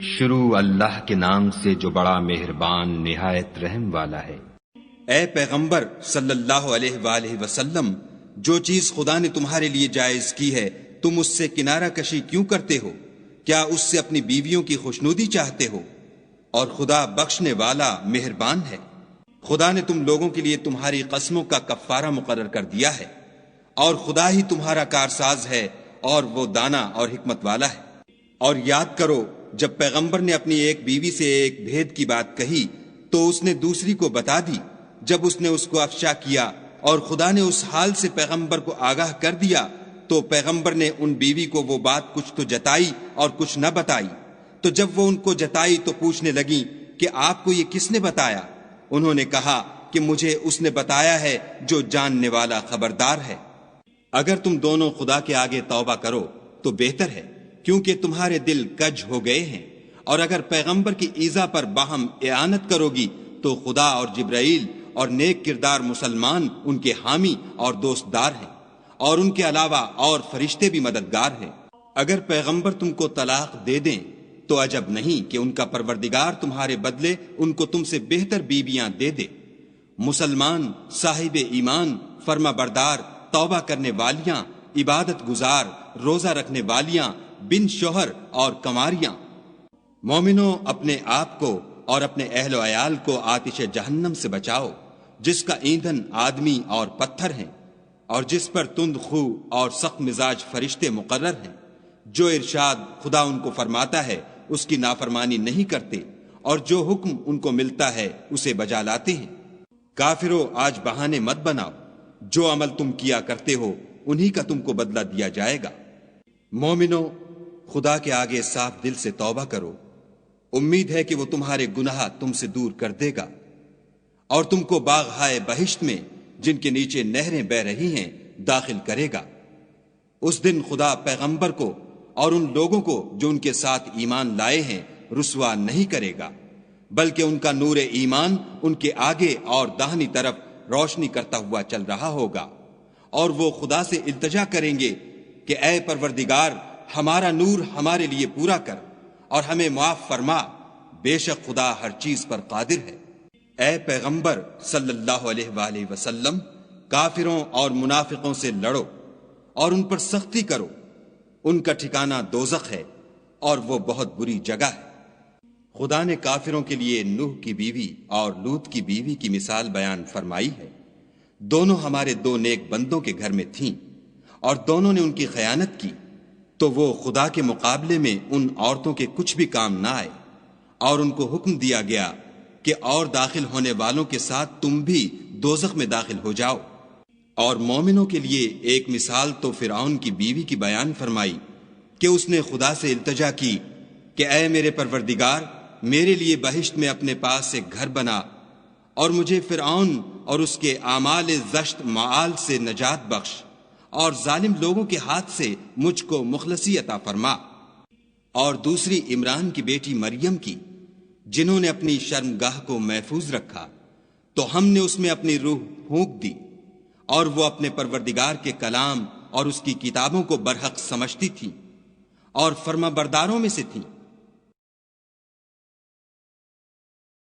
شروع اللہ کے نام سے جو بڑا مہربان نہایت رحم والا ہے۔ اے پیغمبر صلی اللہ علیہ وآلہ وسلم، جو چیز خدا نے تمہارے لیے جائز کی ہے تم اس سے کنارہ کشی کیوں کرتے ہو؟ کیا اس سے اپنی بیویوں کی خوشنودی چاہتے ہو؟ اور خدا بخشنے والا مہربان ہے۔ خدا نے تم لوگوں کے لیے تمہاری قسموں کا کفارہ مقرر کر دیا ہے، اور خدا ہی تمہارا کارساز ہے اور وہ دانا اور حکمت والا ہے۔ اور یاد کرو جب پیغمبر نے اپنی ایک بیوی سے ایک بھید کی بات کہی تو اس نے دوسری کو بتا دی۔ جب اس نے اس کو افشا کیا اور خدا نے اس حال سے پیغمبر کو آگاہ کر دیا تو پیغمبر نے ان بیوی کو وہ بات کچھ تو جتائی اور کچھ نہ بتائی۔ تو جب وہ ان کو جتائی تو پوچھنے لگیں کہ آپ کو یہ کس نے بتایا؟ انہوں نے کہا کہ مجھے اس نے بتایا ہے جو جاننے والا خبردار ہے۔ اگر تم دونوں خدا کے آگے توبہ کرو تو بہتر ہے، کیونکہ تمہارے دل کج ہو گئے ہیں، اور اگر پیغمبر کی ایذا پر باہم اعانت کرو گی تو خدا اور جبرائیل اور نیک کردار مسلمان ان کے حامی اور دوست دار ہیں، اور ان کے علاوہ اور فرشتے بھی مددگار ہیں۔ اگر پیغمبر تم کو طلاق دے دیں تو عجب نہیں کہ ان کا پروردگار تمہارے بدلے ان کو تم سے بہتر بیویاں دے دے۔ مسلمان، صاحب ایمان، فرما بردار، توبہ کرنے والیاں، عبادت گزار، روزہ رکھنے والیاں، بن شوہر اور کنواریاں۔ مومنوں، اپنے آپ کو اور اپنے اہل و عیال کو آتش جہنم سے بچاؤ، جس کا ایندھن آدمی اور پتھر ہیں، اور جس پر تند خو اور سخت مزاج فرشتے مقرر ہیں۔ جو ارشاد خدا ان کو فرماتا ہے اس کی نافرمانی نہیں کرتے، اور جو حکم ان کو ملتا ہے اسے بجا لاتے ہیں۔ کافرو، آج بہانے مت بناؤ، جو عمل تم کیا کرتے ہو انہی کا تم کو بدلہ دیا جائے گا۔ مومنو، خدا کے آگے صاف دل سے توبہ کرو، امید ہے کہ وہ تمہارے گناہ تم سے دور کر دے گا، اور تم کو باغ ہائے بہشت میں جن کے نیچے نہریں بہ رہی ہیں داخل کرے گا۔ اس دن خدا پیغمبر کو اور ان لوگوں کو جو ان کے ساتھ ایمان لائے ہیں رسوا نہیں کرے گا، بلکہ ان کا نور ایمان ان کے آگے اور داہنی طرف روشنی کرتا ہوا چل رہا ہوگا، اور وہ خدا سے التجا کریں گے کہ اے پروردگار، ہمارا نور ہمارے لیے پورا کر اور ہمیں معاف فرما، بے شک خدا ہر چیز پر قادر ہے۔ اے پیغمبر صلی اللہ علیہ وآلہ وسلم، کافروں اور منافقوں سے لڑو اور ان پر سختی کرو، ان کا ٹھکانہ دوزخ ہے اور وہ بہت بری جگہ ہے۔ خدا نے کافروں کے لیے نوح کی بیوی اور لوط کی بیوی کی مثال بیان فرمائی ہے۔ دونوں ہمارے دو نیک بندوں کے گھر میں تھیں، اور دونوں نے ان کی خیانت کی، تو وہ خدا کے مقابلے میں ان عورتوں کے کچھ بھی کام نہ آئے، اور ان کو حکم دیا گیا کہ اور داخل ہونے والوں کے ساتھ تم بھی دوزخ میں داخل ہو جاؤ۔ اور مومنوں کے لیے ایک مثال تو فرعون کی بیوی کی بیان فرمائی کہ اس نے خدا سے التجا کی کہ اے میرے پروردگار، میرے لیے بہشت میں اپنے پاس ایک گھر بنا، اور مجھے فرعون اور اس کے اعمال زشت معال سے نجات بخش، اور ظالم لوگوں کے ہاتھ سے مجھ کو مخلصی عطا فرما۔ اور دوسری عمران کی بیٹی مریم کی، جنہوں نے اپنی شرمگاہ کو محفوظ رکھا تو ہم نے اس میں اپنی روح پھونک دی، اور وہ اپنے پروردگار کے کلام اور اس کی کتابوں کو برحق سمجھتی تھی اور فرما برداروں میں سے تھی۔